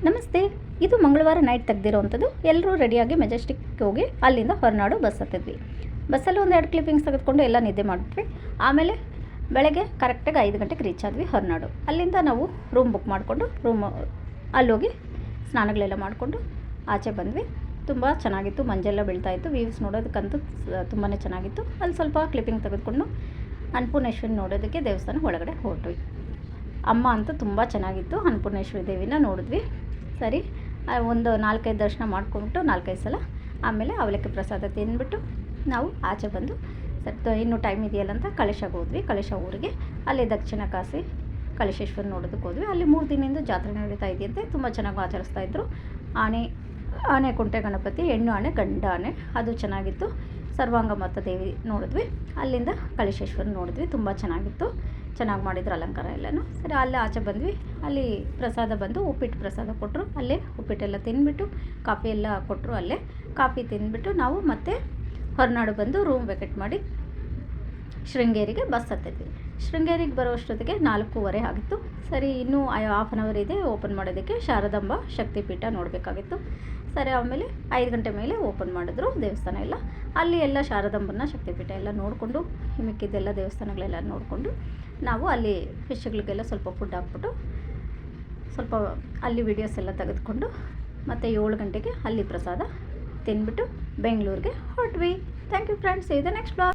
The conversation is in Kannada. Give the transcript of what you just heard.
ನಮಸ್ತೆ. ಇದು ಮಂಗಳವಾರ ನೈಟ್ ತೆಗೆದಿರೋವಂಥದ್ದು. ಎಲ್ಲರೂ ರೆಡಿಯಾಗಿ ಮೆಜೆಸ್ಟಿಕ್ ಹೋಗಿ ಅಲ್ಲಿಂದ ಹೊರನಾಡು ಬಸ್ ಹತ್ತಿದ್ವಿ. ಬಸ್ಸಲ್ಲಿ ಒಂದು 2 ಕ್ಲಿಪ್ಪಿಂಗ್ಸ್ ತೆಗೆದುಕೊಂಡು ಎಲ್ಲ ನಿದ್ದೆ ಮಾಡಿಬಿಟ್ವಿ. ಆಮೇಲೆ ಬೆಳಗ್ಗೆ ಕರೆಕ್ಟಾಗಿ 5 ಗಂಟೆಗೆ ರೀಚ್ ಆದ್ವಿ ಹೊರನಾಡು. ಅಲ್ಲಿಂದ ನಾವು ರೂಮ್ ಬುಕ್ ಮಾಡಿಕೊಂಡು ಅಲ್ಲೋಗಿ ಸ್ನಾನಗಳೆಲ್ಲ ಮಾಡಿಕೊಂಡು ಆಚೆ ಬಂದ್ವಿ. ತುಂಬ ಚೆನ್ನಾಗಿತ್ತು, ಮಂಜೆಲ್ಲ ಬೀಳ್ತಾಯಿತ್ತು. ವ್ಯೂವ್ಸ್ ನೋಡೋದಕ್ಕಂತೂ ತುಂಬಾ ಚೆನ್ನಾಗಿತ್ತು. ಅಲ್ಲಿ ಸ್ವಲ್ಪ ಕ್ಲಿಪ್ಪಿಂಗ್ ತೆಗೆದುಕೊಂಡು ಅನ್ನಪೂರ್ಣೇಶ್ವರಿ ನೋಡೋದಕ್ಕೆ ದೇವಸ್ಥಾನ ಒಳಗಡೆ ಹೊರಟ್ವಿ. ಅಮ್ಮ ಅಂತೂ ತುಂಬ ಚೆನ್ನಾಗಿತ್ತು. ಅನ್ನಪೂರ್ಣೇಶ್ವರಿ ದೇವಿನ ನೋಡಿದ್ವಿ. ಸರಿ, ಒಂದು 4-5 ದರ್ಶನ ಮಾಡ್ಕೊಂಬಿಟ್ಟು 4-5 ಸಲ ಆಮೇಲೆ ಅವಲಕ್ಕಿ ಪ್ರಸಾದ ತಿಂದ್ಬಿಟ್ಟು ನಾವು ಆಚೆ ಬಂದು ಇನ್ನೂ ಟೈಮ್ ಇದೆಯಲ್ಲ ಅಂತ ಕಳಶಗೆ ಹೋದ್ವಿ. ಕಳಶ ಊರಿಗೆ ಅಲ್ಲಿ ದಕ್ಷಿಣ ಕಾಶಿ ಕಳಶೇಶ್ವರ ನೋಡೋದಕ್ಕೆ ಹೋದ್ವಿ. ಅಲ್ಲಿ 3 ದಿನದಿಂದ ಜಾತ್ರೆ ನಡೀತಾ ಇದೆಯಂತೆ. ತುಂಬ ಚೆನ್ನಾಗಿ ಆಚರಿಸ್ತಾಯಿದ್ರು. ಆನೆ ಕುಂಟೆ ಗಣಪತಿ, ಹೆಣ್ಣು ಆನೆ, ಗಂಡ ಆನೆ, ಅದು ಚೆನ್ನಾಗಿತ್ತು. ಸರ್ವಾಂಗ ಮತ್ತ ದೇವಿ ನೋಡಿದ್ವಿ. ಅಲ್ಲಿಂದ ಕಳಶೇಶ್ವರ ನೋಡಿದ್ವಿ. ತುಂಬ ಚೆನ್ನಾಗಿತ್ತು. ಚೆನ್ನಾಗಿ ಮಾಡಿದ್ರು ಅಲಂಕಾರ ಎಲ್ಲನೂ. ಸರಿ, ಅಲ್ಲೇ ಆಚೆ ಬಂದ್ವಿ. ಅಲ್ಲಿ ಪ್ರಸಾದ ಬಂದು ಉಪ್ಪಿಟ್ಟು ಪ್ರಸಾದ ಕೊಟ್ಟರು. ಅಲ್ಲೇ ಉಪ್ಪಿಟ್ಟೆಲ್ಲ ತಿಂದ್ಬಿಟ್ಟು ಕಾಫಿ ಎಲ್ಲ ಕೊಟ್ಟರು. ಅಲ್ಲೇ ಕಾಫಿ ತಿಂದ್ಬಿಟ್ಟು ನಾವು ಮತ್ತೆ ಹೊರನಾಡು ಬಂದು ರೂಮ್ ವೇಕೆಟ್ ಮಾಡಿ ಶೃಂಗೇರಿಗೆ ಬಸ್ ಹತ್ತಿದ್ವಿ. ಶೃಂಗೇರಿಗೆ ಬರೋಷ್ಟೊತ್ತಿಗೆ 4:15 ಆಗಿತ್ತು. ಸರಿ, ಇನ್ನೂ ಹಾಫ್ ಆನ್ ಅವರ್ ಇದೆ ಓಪನ್ ಮಾಡೋದಕ್ಕೆ. ಶಾರದಾಂಬ ಶಕ್ತಿಪೀಠ ನೋಡಬೇಕಾಗಿತ್ತು. ಸರಿ, ಆಮೇಲೆ 5 ಗಂಟೆ ಮೇಲೆ ಓಪನ್ ಮಾಡಿದ್ರು ದೇವಸ್ಥಾನ ಎಲ್ಲ. ಅಲ್ಲಿ ಎಲ್ಲ ಶಾರದಾಂಬನ ಶಕ್ತಿಪೀಠ ಎಲ್ಲ ನೋಡಿಕೊಂಡು ಮಿಕ್ಕಿದ್ದೆಲ್ಲ ದೇವಸ್ಥಾನಗಳೆಲ್ಲ ನೋಡಿಕೊಂಡು ನಾವು ಅಲ್ಲಿ ಫಿಶ್ಗಳಿಗೆಲ್ಲ ಸ್ವಲ್ಪ ಫುಡ್ ಹಾಕ್ಬಿಟ್ಟು ಸ್ವಲ್ಪ ಅಲ್ಲಿ ವಿಡಿಯೋಸ್ ಎಲ್ಲ ತೆಗೆದುಕೊಂಡು ಮತ್ತು 7 ಗಂಟೆಗೆ ಅಲ್ಲಿ ಪ್ರಸಾದ ತಿಂದ್ಬಿಟ್ಟು ಬೆಂಗಳೂರಿಗೆ ಹೊರಟ್ವಿ. Thank you friends. ಇದು ನೆಕ್ಸ್ಟ್ ಬ್ಲಾಗ್.